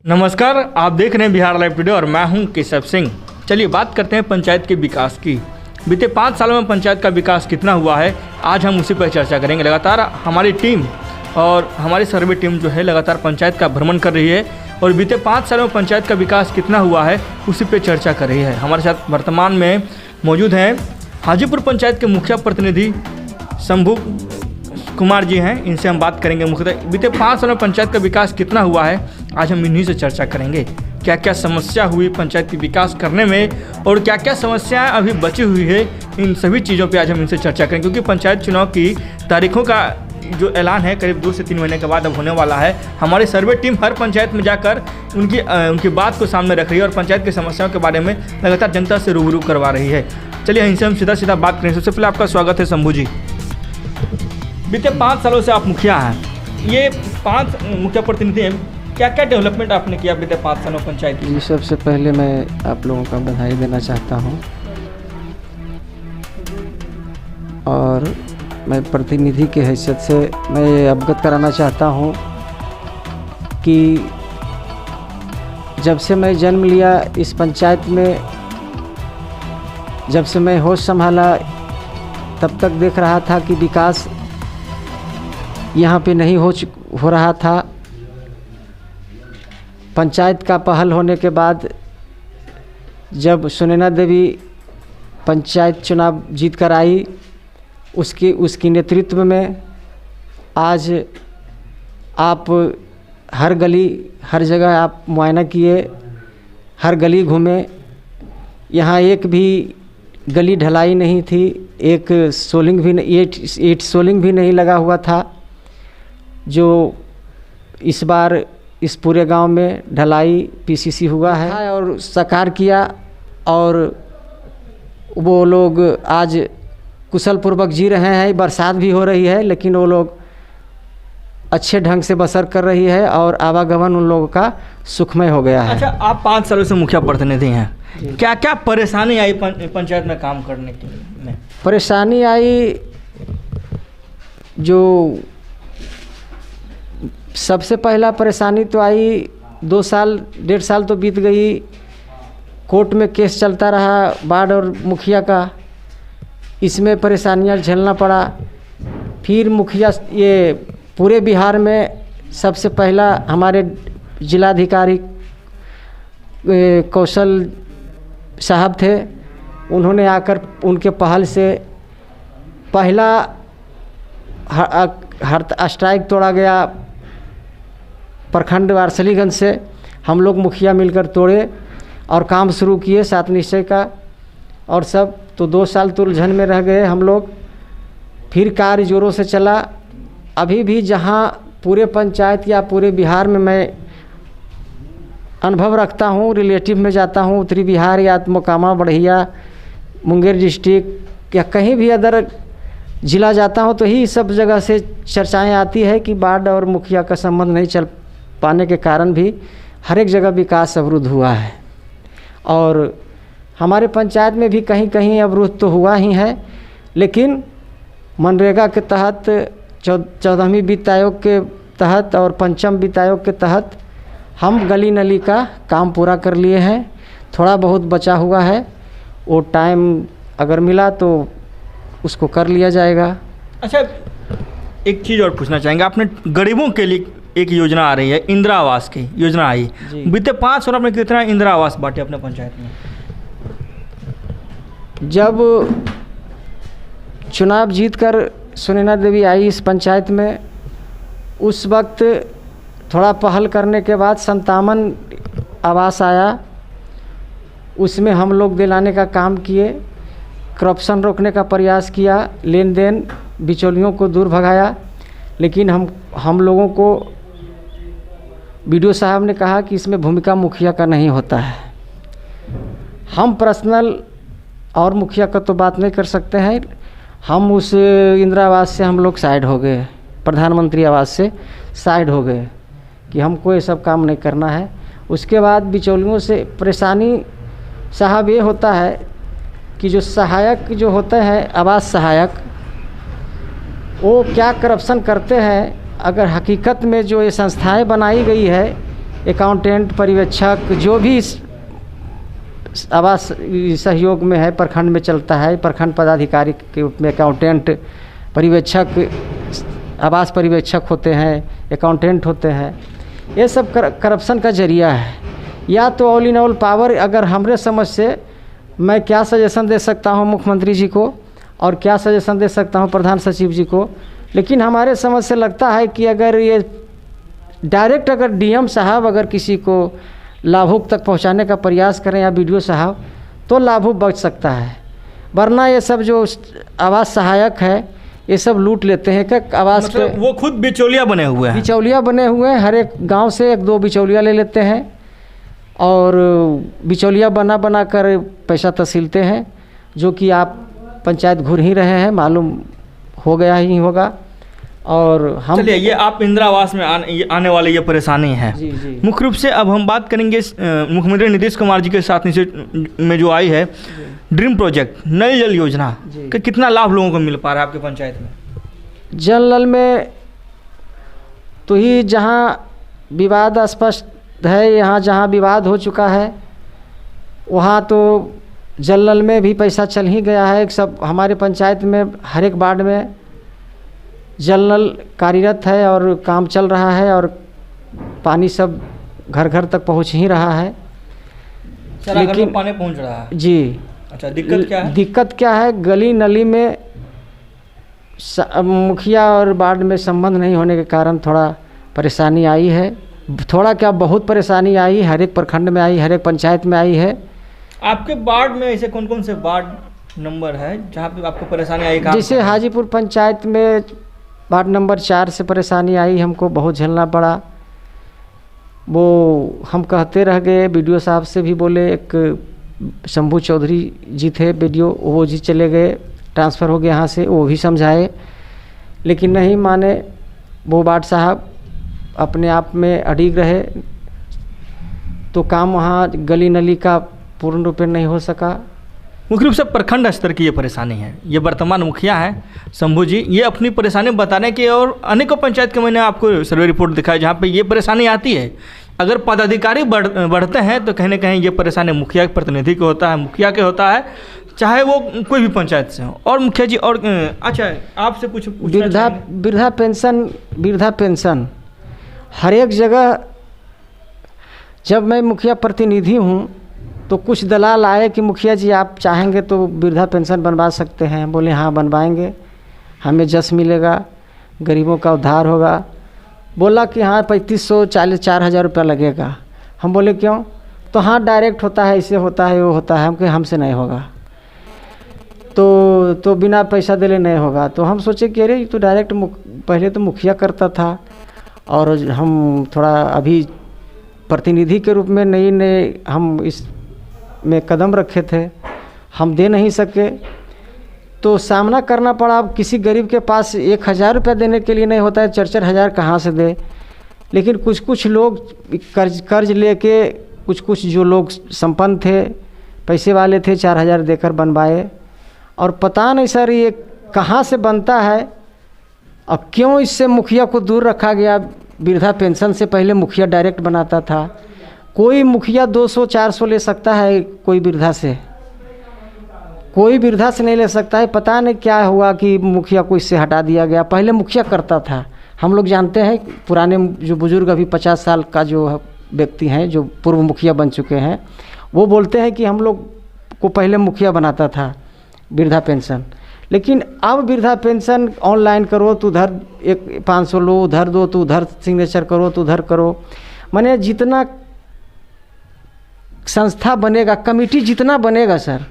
नमस्कार, आप देख रहे हैं बिहार लाइव टुडे और मैं हूं केशव सिंह। चलिए बात करते हैं पंचायत के विकास की। बीते 5 सालों में पंचायत का विकास कितना हुआ है, आज हम उसी पर चर्चा करेंगे। लगातार हमारी टीम और हमारी सर्वे टीम जो है लगातार पंचायत का भ्रमण कर रही है और बीते 5 सालों में पंचायत का विकास कितना हुआ है उसी पर चर्चा कर रही है। हमारे साथ वर्तमान में मौजूद हैं हाजीपुर पंचायत के मुखिया प्रतिनिधि शंभू कुमार जी हैं। इनसे हम बात करेंगे मुख्यतः बीते 5 सालों में पंचायत का विकास कितना हुआ है, आज हम इन्हीं से चर्चा करेंगे। क्या क्या समस्या हुई पंचायत की विकास करने में और क्या क्या समस्याएं अभी बची हुई है, इन सभी चीज़ों पे आज हम इनसे चर्चा करेंगे। क्योंकि पंचायत चुनाव की तारीखों का जो ऐलान है करीब 2 से 3 महीने के बाद अब होने वाला है। हमारी सर्वे टीम हर पंचायत में जाकर उनकी बात को सामने रख रही है और पंचायत की समस्याओं के बारे में लगातार जनता से रूबरू करवा रही है। चलिए इनसे हम सीधा बात करें। सबसे पहले आपका स्वागत है शंभू जी। बीते 5 सालों से आप मुखिया हैं, ये 5 मुखिया प्रतिनिधि हैं, क्या क्या डेवलपमेंट आपने किया बीते 5 सालों पंचायत की? जी, सबसे पहले मैं आप लोगों का बधाई देना चाहता हूं और मैं प्रतिनिधि की हैसियत से मैं ये अवगत कराना चाहता हूं कि जब से मैं जन्म लिया इस पंचायत में, जब से मैं होश संभाला तब तक देख रहा था कि विकास यहाँ पे नहीं हो रहा था। पंचायत का पहल होने के बाद जब सुनैना देवी पंचायत चुनाव जीत कर आई, उसकी नेतृत्व में आज आप हर गली हर जगह आप मुआयना किए, हर गली घूमे। यहाँ एक भी गली ढलाई नहीं थी, एक सोलिंग भी नहीं, ईंट सोलिंग भी नहीं लगा हुआ था, जो इस बार इस पूरे गांव में ढलाई पीसीसी हुआ है और साकार किया। और वो लोग आज कुशल पूर्वक जी रहे हैं। बरसात भी हो रही है लेकिन वो लोग अच्छे ढंग से बसर कर रही है और आवागमन उन लोगों का सुखमय हो गया है। अच्छा, आप 5 सालों से मुखिया प्रतिनिधि हैं, क्या क्या परेशानी आई पंचायत में काम करने के में? परेशानी आई, जो सबसे पहला परेशानी तो आई, 2 साल 1.5 साल तो बीत गई, कोर्ट में केस चलता रहा वार्ड और मुखिया का, इसमें परेशानियां झेलना पड़ा। फिर मुखिया, ये पूरे बिहार में सबसे पहला हमारे जिलाधिकारी कौशल साहब थे, उन्होंने आकर उनके पहल से पहला स्ट्राइक तोड़ा गया प्रखंड वारसलीगंज से। हम लोग मुखिया मिलकर तोड़े और काम शुरू किए 7 निश्चय का और सब। तो 2 साल तो उलझन में रह गए हम लोग। फिर कार्य जोरों से चला। अभी भी जहां पूरे पंचायत या पूरे बिहार में मैं अनुभव रखता हूं, रिलेटिव में जाता हूं, उत्तरी बिहार या मोकामा, बढ़िया, मुंगेर डिस्ट्रिक्ट या कहीं भी अदर जिला जाता हूं, तो ही सब जगह से चर्चाएं आती है कि वार्ड और मुखिया का संबंध नहीं चल पाने के कारण भी हर एक जगह विकास अवरुद्ध हुआ है। और हमारे पंचायत में भी कहीं कहीं अवरुद्ध तो हुआ ही है, लेकिन मनरेगा के तहत 14वीं वित्त आयोग के तहत और 5वीं वित्त आयोग के तहत हम गली नली का काम पूरा कर लिए हैं। थोड़ा बहुत बचा हुआ है, वो टाइम अगर मिला तो उसको कर लिया जाएगा। अच्छा, एक चीज़ और पूछना चाहेंगे, आपने गरीबों के लिए एक योजना आ रही है, इंदिरा आवास की योजना आई, बीते 5 साल में कितना इंदिरा आवास बांटे अपने पंचायत में? जब चुनाव जीतकर सुनैना देवी आई इस पंचायत में, उस वक्त थोड़ा पहल करने के बाद 57 आवास आया, उसमें हम लोग दिलाने का काम किए, करप्शन रोकने का प्रयास किया, लेन देन बिचौलियों को दूर भगाया। लेकिन हम लोगों को बीडीओ साहब ने कहा कि इसमें भूमिका मुखिया का नहीं होता है। हम पर्सनल और मुखिया का तो बात नहीं कर सकते हैं। हम उस इंदिरा आवास से हम लोग साइड हो गए, प्रधानमंत्री आवास से साइड हो गए कि हमको ये सब काम नहीं करना है। उसके बाद बिचौलियों से परेशानी साहब ये होता है कि जो सहायक जो होते हैं आवास सहायक, वो क्या करप्शन करते हैं। अगर हकीकत में जो ये संस्थाएं बनाई गई है अकाउंटेंट, पर्यवेक्षक, जो भी आवास सहयोग में है, प्रखंड में चलता है, प्रखंड पदाधिकारी के रूप में अकाउंटेंट, पर्यवेक्षक, आवास पर्यवेक्षक होते हैं, अकाउंटेंट होते हैं। ये सब करप्शन का जरिया है। या तो ऑल इन ऑल पावर, अगर हमरे समझ से मैं क्या सजेशन दे सकता हूँ मुख्यमंत्री जी को और क्या सजेशन दे सकता हूँ प्रधान सचिव जी को, लेकिन हमारे समझ से लगता है कि अगर ये डायरेक्ट अगर डीएम साहब अगर किसी को लाभुक तक पहुंचाने का प्रयास करें या बीडीओ साहब, तो लाभुक बच सकता है। वरना ये सब जो आवास सहायक है ये सब लूट लेते हैं। क्या आवास मतलब के वो खुद बिचौलिया बने हुए हैं। बिचौलिया बने हुए हैं। हर एक गांव से एक दो बिचौलिया ले लेते हैं और बिचौलिया बना बना कर पैसा तसीलते हैं, जो कि आप पंचायत घूर ही रहे हैं, मालूम हो गया ही होगा। और हम चलिए, ये आप इंदिरा आवास में आने वाले ये परेशानी है। जी जी मुख्य रूप से अब हम बात करेंगे मुख्यमंत्री नीतीश कुमार जी के साथ नीचे में जो आई है ड्रीम प्रोजेक्ट नल जल योजना का कितना लाभ लोगों को मिल पा रहा है आपके पंचायत में? जल नल में तो ही जहाँ विवाद स्पष्ट है, यहाँ जहाँ विवाद हो चुका है वहाँ तो जल नल में भी पैसा चल ही गया है। सब हमारे पंचायत में हर एक वार्ड में जल नल कार्यरत है और काम चल रहा है और पानी सब घर घर तक पहुँच ही रहा है। लेकिन पानी पहुँच रहा है जी। अच्छा, दिक्कत क्या है? दिक्कत क्या है, गली नली में मुखिया और वार्ड में संबंध नहीं होने के कारण थोड़ा परेशानी आई है। थोड़ा क्या, बहुत परेशानी आई, हर एक प्रखंड में आई, हर एक पंचायत में आई है। आपके वार्ड में ऐसे कौन कौन से वार्ड नंबर है जहाँ पे आपको परेशानी आई? जैसे हाजीपुर पंचायत में वार्ड नंबर 4 से परेशानी आई, हमको बहुत झेलना पड़ा। वो हम कहते रह गए, बीडीओ साहब से भी बोले, एक शंभू चौधरी जी थे बीडीओ, वो जी चले गए, ट्रांसफ़र हो गया यहाँ से, वो भी समझाए लेकिन नहीं माने। वो वार्ड साहब अपने आप में अड़िग रहे, तो काम वहाँ गली नली का पूर्ण रूप में नहीं हो सका। मुख्य रूप से प्रखंड स्तर की ये परेशानी है। ये वर्तमान मुखिया हैं शंभू जी, ये अपनी परेशानी बताने के और अनेकों पंचायत के मैंने आपको सर्वे रिपोर्ट दिखाई जहाँ पे ये परेशानी आती है। अगर पदाधिकारी बढ़ते हैं तो कहीं ना कहीं ये परेशानी मुखिया के प्रतिनिधि के होता है, मुखिया के होता है, चाहे वो कोई भी पंचायत से हो। और मुखिया जी, और अच्छा आपसे कुछ वृद्धा पेंशन हर एक जगह। जब मैं मुखिया प्रतिनिधि हूँ तो कुछ दलाल आए कि मुखिया जी आप चाहेंगे तो वृद्धा पेंशन बनवा सकते हैं। बोले हाँ बनवाएंगे, हमें जस मिलेगा, गरीबों का उद्धार होगा। बोला कि हाँ 3500 4,000 रुपया लगेगा। हम बोले क्यों? तो हाँ डायरेक्ट होता है, इसे होता है, वो होता है। हम कहे हमसे नहीं होगा, तो बिना पैसा दिले नहीं होगा। तो हम सोचे कि अरे तो डायरेक्ट पहले तो मुखिया करता था और हम थोड़ा अभी प्रतिनिधि के रूप में नए हम इस में कदम रखे थे, हम दे नहीं सके तो सामना करना पड़ा। अब किसी गरीब के पास 1,000 रुपया देने के लिए नहीं होता है, 4,000 कहाँ से दे। लेकिन कुछ लोग कर्ज लेके, कुछ जो लोग संपन्न थे, पैसे वाले थे, 4,000 देकर बनवाए। और पता नहीं सर ये कहाँ से बनता है और क्यों इससे मुखिया को दूर रखा गया। वृद्धा पेंशन से पहले मुखिया डायरेक्ट बनाता था। कोई मुखिया 200-400 ले सकता है, कोई वृद्धा से नहीं ले सकता है। पता नहीं क्या हुआ कि मुखिया को इससे हटा दिया गया। पहले मुखिया करता था। हम लोग जानते हैं पुराने जो बुजुर्ग, अभी 50 साल का जो व्यक्ति हैं, जो पूर्व मुखिया बन चुके हैं, वो बोलते हैं कि हम लोग को पहले मुखिया बनाता था वृद्धा पेंशन। लेकिन अब वृद्धा पेंशन ऑनलाइन करो तो उधर 500 लो, उधर दो तो उधर सिग्नेचर करो तो उधर करो। माने जितना संस्था बनेगा, कमेटी जितना बनेगा सर,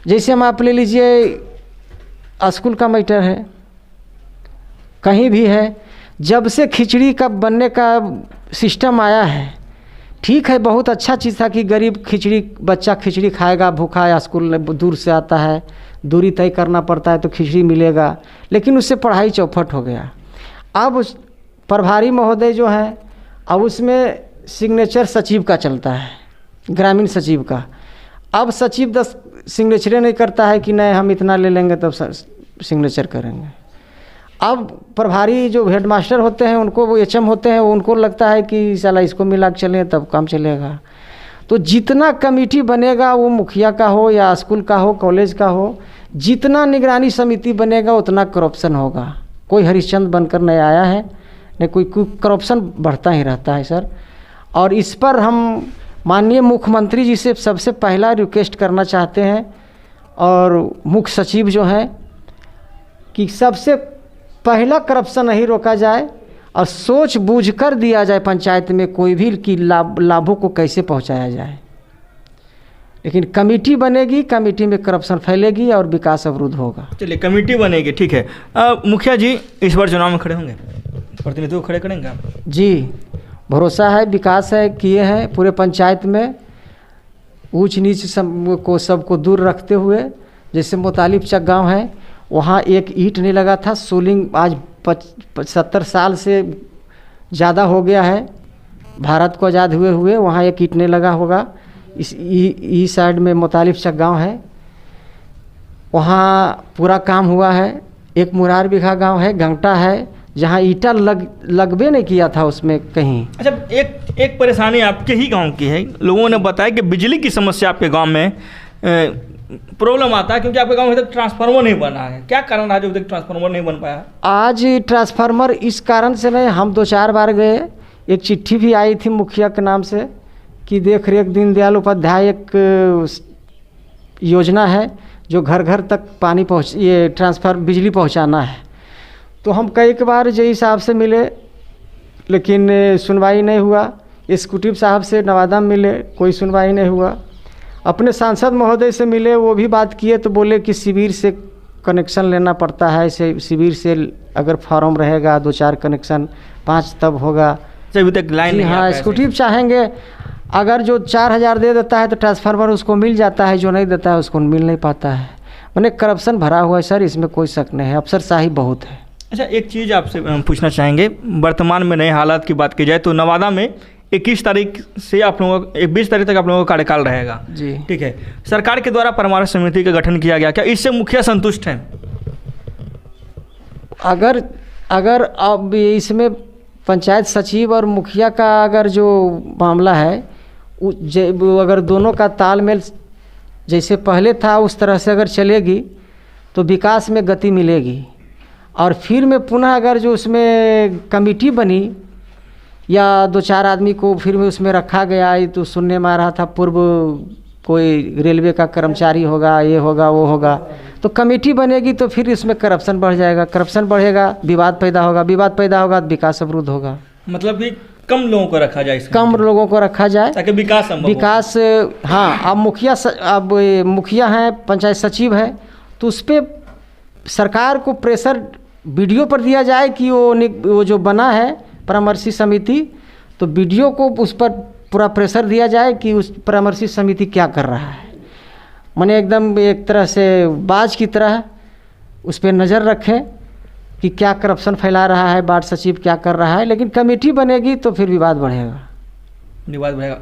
जैसे हम आप ले लीजिए स्कूल का मैटर है, कहीं भी है, जब से खिचड़ी का बनने का सिस्टम आया है, ठीक है बहुत अच्छा चीज़ था कि गरीब बच्चा खिचड़ी खाएगा, भूखा है, स्कूल दूर से आता है, दूरी तय करना पड़ता है तो खिचड़ी मिलेगा। लेकिन उससे पढ़ाई चौपट हो गया। अब प्रभारी महोदय जो हैं, अब उसमें सिग्नेचर सचिव का चलता है, ग्रामीण सचिव का। अब सचिव 10 सिग्नेचरें नहीं करता है कि नहीं हम इतना ले लेंगे तब सिग्नेचर करेंगे। अब प्रभारी जो हेडमास्टर होते हैं उनको, वो एचएम होते हैं, उनको लगता है कि साला इसको मिला के चलें तब काम चलेगा। तो जितना कमेटी बनेगा, वो मुखिया का हो या स्कूल का हो, कॉलेज का हो, जितना निगरानी समिति बनेगा उतना करप्शन होगा। कोई हरिश्चंद्र बनकर नहीं आया है, नहीं कोई करप्शन बढ़ता ही रहता है सर। और इस पर हम माननीय मुख्यमंत्री जी से सबसे पहला रिक्वेस्ट करना चाहते हैं, और मुख्य सचिव जो हैं, कि सबसे पहला करप्शन नहीं रोका जाए और सोच बूझकर दिया जाए पंचायत में कोई भी कि लाभों को कैसे पहुंचाया जाए। लेकिन कमेटी बनेगी, कमेटी में करप्शन फैलेगी और विकास अवरुद्ध होगा। चलिए कमेटी बनेगी, ठीक है। मुखिया जी इस बार चुनाव में खड़े होंगे, प्रतिनिधित्व खड़े करेंगे आप? जी, भरोसा है, विकास है, किए हैं पूरे पंचायत में, ऊंच नीच सबको दूर रखते हुए। जैसे मुतालिब चक गाँव है, वहाँ एक ईंट नहीं लगा था। सोलिंग आज 70 साल से ज़्यादा हो गया है भारत को आज़ाद हुए, वहाँ एक ईंट नहीं लगा होगा। इस साइड में मुतालिब चक गाँव है, वहाँ पूरा काम हुआ है। एक मुरार बिघा गाँव है, गंगटा है, जहाँ ईंटा लगबे नहीं किया था उसमें कहीं। अच्छा, एक परेशानी आपके ही गांव की है। लोगों ने बताया कि बिजली की समस्या आपके गांव में प्रॉब्लम आता है, क्योंकि आपके गांव में अभी तक ट्रांसफार्मर नहीं बना है। क्या कारण रहा जो अभी तक ट्रांसफार्मर नहीं बन पाया? आज ट्रांसफार्मर इस कारण से नहीं, हम 2-4 बार गए, एक चिट्ठी भी आई थी मुखिया के नाम से कि देख रेख दीनदयाल उपाध्याय एक योजना है जो घर घर तक पानी ये बिजली पहुँचाना है। तो हम कई बार जई साहब से मिले, लेकिन सुनवाई नहीं हुआ। एग्जीक्यूटिव साहब से नवादा में मिले, कोई सुनवाई नहीं हुआ। अपने सांसद महोदय से मिले, वो भी बात किए तो बोले कि शिविर से कनेक्शन लेना पड़ता है, शिविर से अगर फॉर्म रहेगा 2-4 कनेक्शन 5 तब होगा। अभी तक लाइन नहीं। हाँ, एग्जीक्यूटिव चाहेंगे, अगर जो 4000 दे देता है तो ट्रांसफार्मर उसको मिल जाता है, जो नहीं देता है उसको मिल नहीं पाता है। मैंने करप्शन भरा हुआ है सर, इसमें कोई शक नहीं है, अफसरशाही बहुत है। अच्छा, एक चीज़ आपसे पूछना चाहेंगे, वर्तमान में नए हालात की बात की जाए तो नवादा में 21 तारीख से आप लोगों का 20 तारीख तक आप लोगों का कार्यकाल रहेगा जी, ठीक है। सरकार के द्वारा परामर्श समिति का गठन किया गया, क्या इससे मुखिया संतुष्ट हैं? अगर अब इसमें पंचायत सचिव और मुखिया का अगर जो मामला है, अगर दोनों का तालमेल जैसे पहले था उस तरह से अगर चलेगी तो विकास में गति मिलेगी। और फिर में पुनः अगर जो उसमें कमेटी बनी या 2-4 आदमी को फिर में उसमें रखा गया, ये तो सुनने में आ रहा था पूर्व कोई रेलवे का कर्मचारी होगा, ये होगा वो होगा, तो कमेटी बनेगी तो फिर इसमें करप्शन बढ़ जाएगा, करप्शन बढ़ेगा, विवाद पैदा होगा, विवाद पैदा होगा तो विकास अवरुद्ध होगा। मतलब कि कम लोगों को रखा जाए, कम लोगों को रखा जाए ताकि विकास हाँ। अब मुखिया हैं, पंचायत सचिव है, तो उस पर सरकार को प्रेशर वीडियो पर दिया जाए कि वो जो बना है परामर्शी समिति, तो वीडियो को उस पर पूरा प्रेशर दिया जाए कि उस परामर्शी समिति क्या कर रहा है। माने एकदम एक तरह से बाज की तरह उस पर नज़र रखें कि क्या करप्शन फैला रहा है, वार्ड सचिव क्या कर रहा है। लेकिन कमेटी बनेगी तो फिर विवाद बढ़ेगा।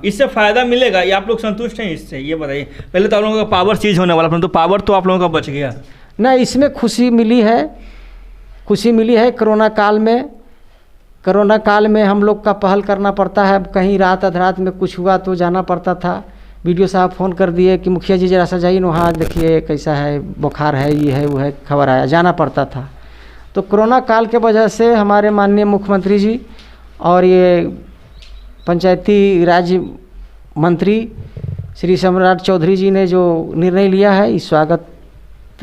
इससे फ़ायदा मिलेगा या आप लोग संतुष्ट हैं इससे, ये बताइए। पहले तो आप लोगों का पावर चीज़ होने वाला, परंतु पावर तो आप लोगों का बच गया ना। इसमें खुशी मिली है कोरोना काल में हम लोग का पहल करना पड़ता है। कहीं रात अधरात में कुछ हुआ तो जाना पड़ता था। वीडियो साहब फ़ोन कर दिए कि मुखिया जी जरा सा जाइए ना, वहाँ देखिए कैसा है, बुखार है, ये है वो है, खबर आया, जाना पड़ता था। तो कोरोना काल के वजह से हमारे माननीय मुख्यमंत्री जी और ये पंचायती राज मंत्री श्री सम्राट चौधरी जी ने जो निर्णय लिया है, इस स्वागत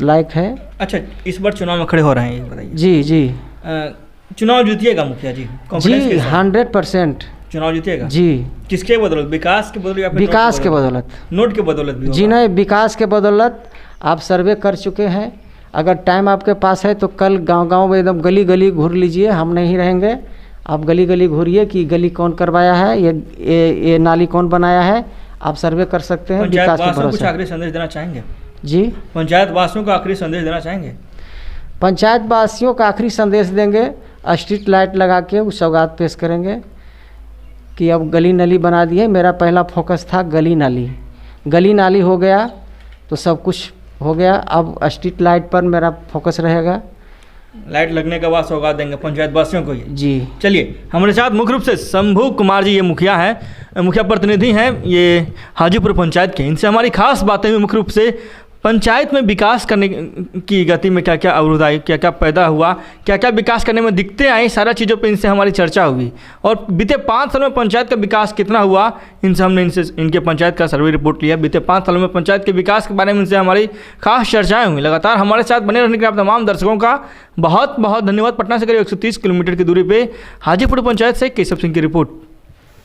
लायक है। अच्छा, इस बार चुनाव में खड़े हो रहे हैं, ये बताइए। जी चुनाव जीतिएगा मुखिया जी? जी 100% चुनाव जीतिएगा जी। किसके बदौलत? विकास के बदौलत या फिर विकास के बदौलत? नोट के बदौलत भी? जी नहीं, विकास के बदौलत। आप सर्वे कर चुके हैं, अगर टाइम आपके पास है तो कल गांव में एकदम गली गली घूर लीजिए, हम नहीं रहेंगे, आप गली गली घूरिए कि गली कौन करवाया है, ये नाली कौन बनाया है, आप सर्वे कर सकते हैं। विकास के भरोसे। कुछ आखिरी संदेश देना चाहेंगे जी? पंचायत वासियों का आखिरी संदेश देना चाहेंगे? पंचायत वासियों का आखिरी संदेश देंगे, स्ट्रीट लाइट लगा के उस सौगात पेश करेंगे कि अब गली नाली बना दी है। मेरा पहला फोकस था गली नाली हो गया तो सब कुछ हो गया। अब स्ट्रीट लाइट पर मेरा फोकस रहेगा लाइट लगने के बाद सौगात देंगे पंचायत वासियों को ये। जी। चलिए हमारे साथ मुख्य रूप से शंभू कुमार जी, ये मुखिया हैं, मुखिया प्रतिनिधि हैं ये हाजीपुर पंचायत के। इनसे हमारी खास बातें हुई मुख्य रूप से पंचायत में विकास करने की गति में क्या क्या अवरोध आई, क्या क्या पैदा हुआ, क्या क्या विकास करने में दिक्कतें आई, सारा चीज़ों पे इनसे हमारी चर्चा हुई। और बीते 5 सालों में पंचायत का विकास कितना हुआ, हमने इनके पंचायत का सर्वे रिपोर्ट लिया। बीते 5 सालों में पंचायत के विकास के बारे में इनसे हमारी खास चर्चाएँ हुई। लगातार हमारे साथ बने रहने के लिए आप तमाम दर्शकों का बहुत बहुत धन्यवाद। पटना से करीब 130 किलोमीटर की दूरी पर हाजीपुर पंचायत से केशव सिंह की रिपोर्ट।